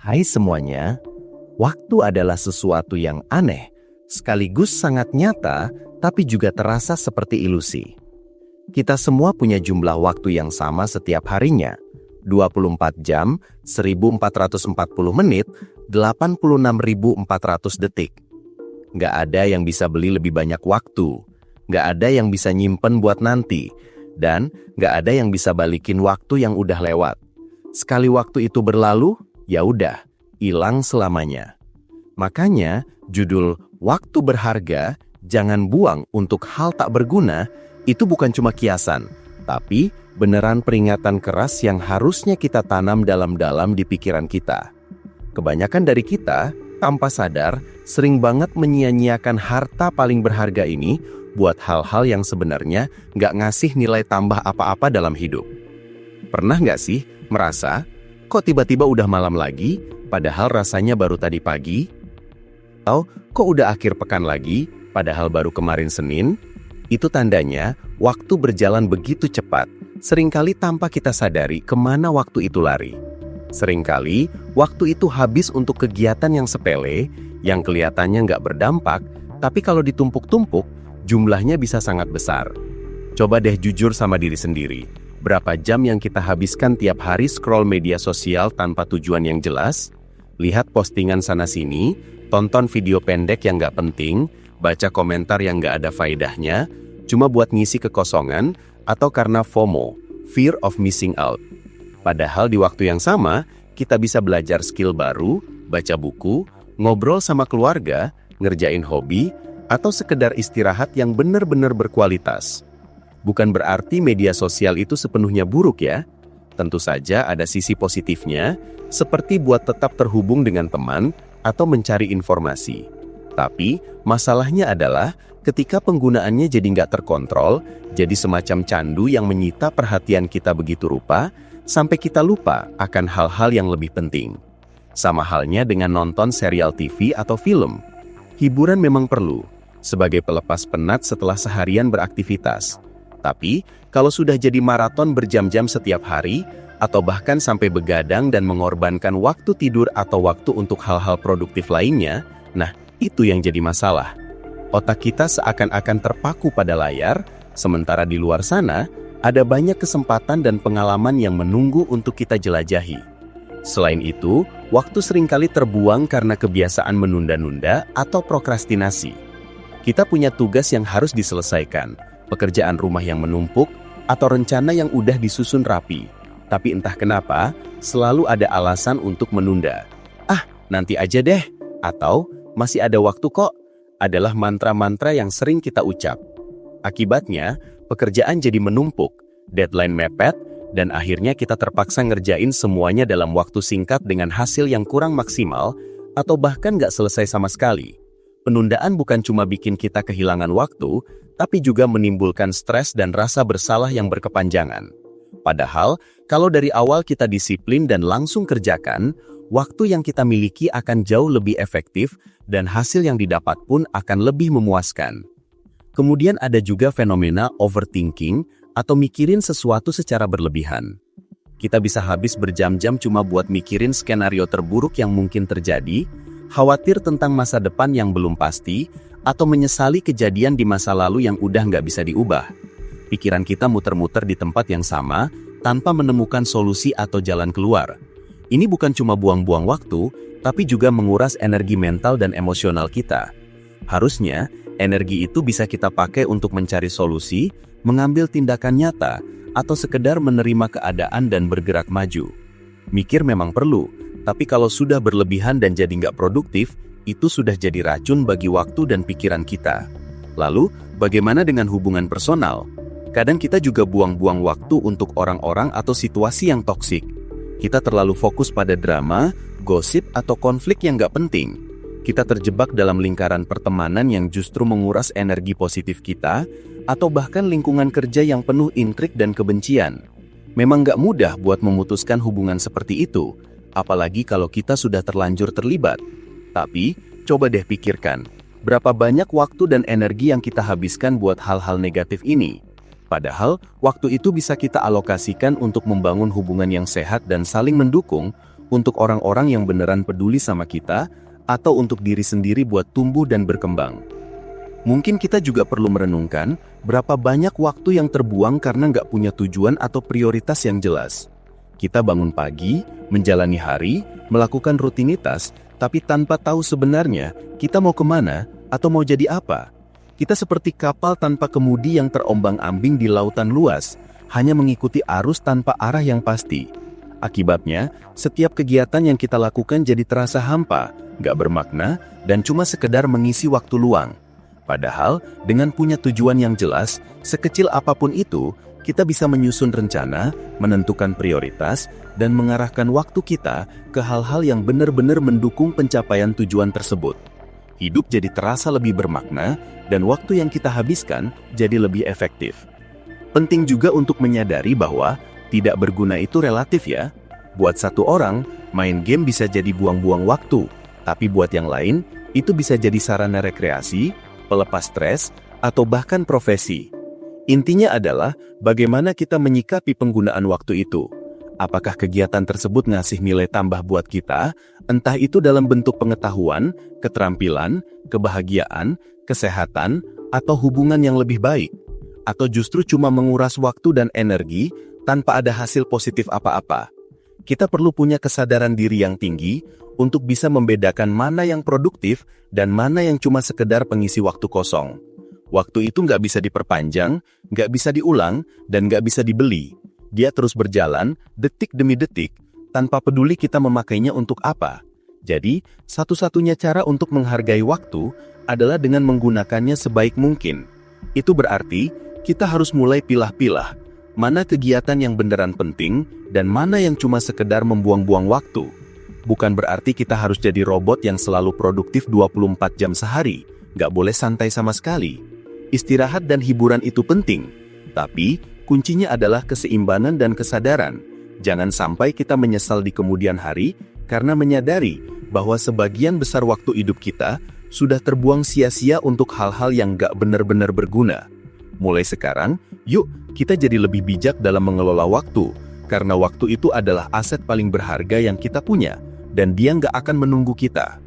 Hai semuanya, waktu adalah sesuatu yang aneh, sekaligus sangat nyata, tapi juga terasa seperti ilusi. Kita semua punya jumlah waktu yang sama setiap harinya, 24 jam, 1440 menit, 86.400 detik. Nggak ada yang bisa beli lebih banyak waktu, nggak ada yang bisa nyimpen buat nanti, dan nggak ada yang bisa balikin waktu yang udah lewat. Sekali waktu itu berlalu, ya udah, hilang selamanya. Makanya, judul "Waktu Berharga, Jangan Buang Untuk Hal Tak Berguna" itu bukan cuma kiasan, tapi beneran peringatan keras yang harusnya kita tanam dalam-dalam di pikiran kita. Kebanyakan dari kita, tanpa sadar, sering banget menyia-nyiakan harta paling berharga ini buat hal-hal yang sebenarnya nggak ngasih nilai tambah apa-apa dalam hidup. Pernah nggak sih merasa, kok tiba-tiba udah malam lagi, padahal rasanya baru tadi pagi? Atau kok udah akhir pekan lagi, padahal baru kemarin Senin? Itu tandanya waktu berjalan begitu cepat, seringkali tanpa kita sadari kemana waktu itu lari. Seringkali waktu itu habis untuk kegiatan yang sepele, yang kelihatannya nggak berdampak, tapi kalau ditumpuk-tumpuk, jumlahnya bisa sangat besar. Coba deh jujur sama diri sendiri. Berapa jam yang kita habiskan tiap hari scroll media sosial tanpa tujuan yang jelas? Lihat postingan sana-sini, tonton video pendek yang nggak penting, baca komentar yang nggak ada faedahnya, cuma buat ngisi kekosongan, atau karena FOMO, Fear of Missing Out. Padahal di waktu yang sama, kita bisa belajar skill baru, baca buku, ngobrol sama keluarga, ngerjain hobi, atau sekedar istirahat yang benar-benar berkualitas. Bukan berarti media sosial itu sepenuhnya buruk ya. Tentu saja ada sisi positifnya, seperti buat tetap terhubung dengan teman atau mencari informasi. Tapi, masalahnya adalah ketika penggunaannya jadi nggak terkontrol, jadi semacam candu yang menyita perhatian kita begitu rupa, sampai kita lupa akan hal-hal yang lebih penting. Sama halnya dengan nonton serial TV atau film. Hiburan memang perlu, sebagai pelepas penat setelah seharian beraktivitas. Tapi, kalau sudah jadi maraton berjam-jam setiap hari, atau bahkan sampai begadang dan mengorbankan waktu tidur atau waktu untuk hal-hal produktif lainnya, nah, itu yang jadi masalah. Otak kita seakan-akan terpaku pada layar, sementara di luar sana, ada banyak kesempatan dan pengalaman yang menunggu untuk kita jelajahi. Selain itu, waktu seringkali terbuang karena kebiasaan menunda-nunda atau prokrastinasi. Kita punya tugas yang harus diselesaikan, pekerjaan rumah yang menumpuk, atau rencana yang udah disusun rapi. Tapi entah kenapa, selalu ada alasan untuk menunda. Ah, nanti aja deh, atau masih ada waktu kok, adalah mantra-mantra yang sering kita ucap. Akibatnya, pekerjaan jadi menumpuk, deadline mepet, dan akhirnya kita terpaksa ngerjain semuanya dalam waktu singkat dengan hasil yang kurang maksimal, atau bahkan nggak selesai sama sekali. Penundaan bukan cuma bikin kita kehilangan waktu, tapi juga menimbulkan stres dan rasa bersalah yang berkepanjangan. Padahal, kalau dari awal kita disiplin dan langsung kerjakan, waktu yang kita miliki akan jauh lebih efektif dan hasil yang didapat pun akan lebih memuaskan. Kemudian ada juga fenomena overthinking atau mikirin sesuatu secara berlebihan. Kita bisa habis berjam-jam cuma buat mikirin skenario terburuk yang mungkin terjadi, khawatir tentang masa depan yang belum pasti, atau menyesali kejadian di masa lalu yang udah nggak bisa diubah. Pikiran kita muter-muter di tempat yang sama, tanpa menemukan solusi atau jalan keluar. Ini bukan cuma buang-buang waktu, tapi juga menguras energi mental dan emosional kita. Harusnya, energi itu bisa kita pakai untuk mencari solusi, mengambil tindakan nyata, atau sekedar menerima keadaan dan bergerak maju. Mikir memang perlu, tapi kalau sudah berlebihan dan jadi nggak produktif, itu sudah jadi racun bagi waktu dan pikiran kita. Lalu, bagaimana dengan hubungan personal? Kadang kita juga buang-buang waktu untuk orang-orang atau situasi yang toksik. Kita terlalu fokus pada drama, gosip, atau konflik yang nggak penting. Kita terjebak dalam lingkaran pertemanan yang justru menguras energi positif kita, atau bahkan lingkungan kerja yang penuh intrik dan kebencian. Memang nggak mudah buat memutuskan hubungan seperti itu, apalagi kalau kita sudah terlanjur terlibat. Tapi, coba deh pikirkan, berapa banyak waktu dan energi yang kita habiskan buat hal-hal negatif ini? Padahal, waktu itu bisa kita alokasikan untuk membangun hubungan yang sehat dan saling mendukung, Untuk orang-orang yang beneran peduli sama kita, atau untuk diri sendiri buat tumbuh dan berkembang. Mungkin kita juga perlu merenungkan berapa banyak waktu yang terbuang karena nggak punya tujuan atau prioritas yang jelas. Kita bangun pagi, menjalani hari, melakukan rutinitas, tapi tanpa tahu sebenarnya kita mau kemana atau mau jadi apa. Kita seperti kapal tanpa kemudi yang terombang-ambing di lautan luas, hanya mengikuti arus tanpa arah yang pasti. Akibatnya, setiap kegiatan yang kita lakukan jadi terasa hampa, nggak bermakna, dan cuma sekedar mengisi waktu luang. Padahal, dengan punya tujuan yang jelas, sekecil apapun itu, kita bisa menyusun rencana, menentukan prioritas, dan mengarahkan waktu kita ke hal-hal yang benar-benar mendukung pencapaian tujuan tersebut. Hidup jadi terasa lebih bermakna, dan waktu yang kita habiskan jadi lebih efektif. Penting juga untuk menyadari bahwa tidak berguna itu relatif ya. Buat satu orang, main game bisa jadi buang-buang waktu, tapi buat yang lain, itu bisa jadi sarana rekreasi, pelepas stres, atau bahkan profesi. Intinya adalah bagaimana kita menyikapi penggunaan waktu itu. Apakah kegiatan tersebut ngasih nilai tambah buat kita, entah itu dalam bentuk pengetahuan, keterampilan, kebahagiaan, kesehatan, atau hubungan yang lebih baik, atau justru cuma menguras waktu dan energi tanpa ada hasil positif apa-apa. Kita perlu punya kesadaran diri yang tinggi untuk bisa membedakan mana yang produktif dan mana yang cuma sekedar pengisi waktu kosong. Waktu itu nggak bisa diperpanjang, nggak bisa diulang, dan nggak bisa dibeli. Dia terus berjalan, detik demi detik, tanpa peduli kita memakainya untuk apa. Jadi, satu-satunya cara untuk menghargai waktu adalah dengan menggunakannya sebaik mungkin. Itu berarti, kita harus mulai pilah-pilah, mana kegiatan yang beneran penting, dan mana yang cuma sekedar membuang-buang waktu. Bukan berarti kita harus jadi robot yang selalu produktif 24 jam sehari, nggak boleh santai sama sekali. Istirahat dan hiburan itu penting, tapi kuncinya adalah keseimbangan dan kesadaran. Jangan sampai kita menyesal di kemudian hari karena menyadari bahwa sebagian besar waktu hidup kita sudah terbuang sia-sia untuk hal-hal yang nggak benar-benar berguna. Mulai sekarang, yuk kita jadi lebih bijak dalam mengelola waktu, karena waktu itu adalah aset paling berharga yang kita punya, dan dia nggak akan menunggu kita.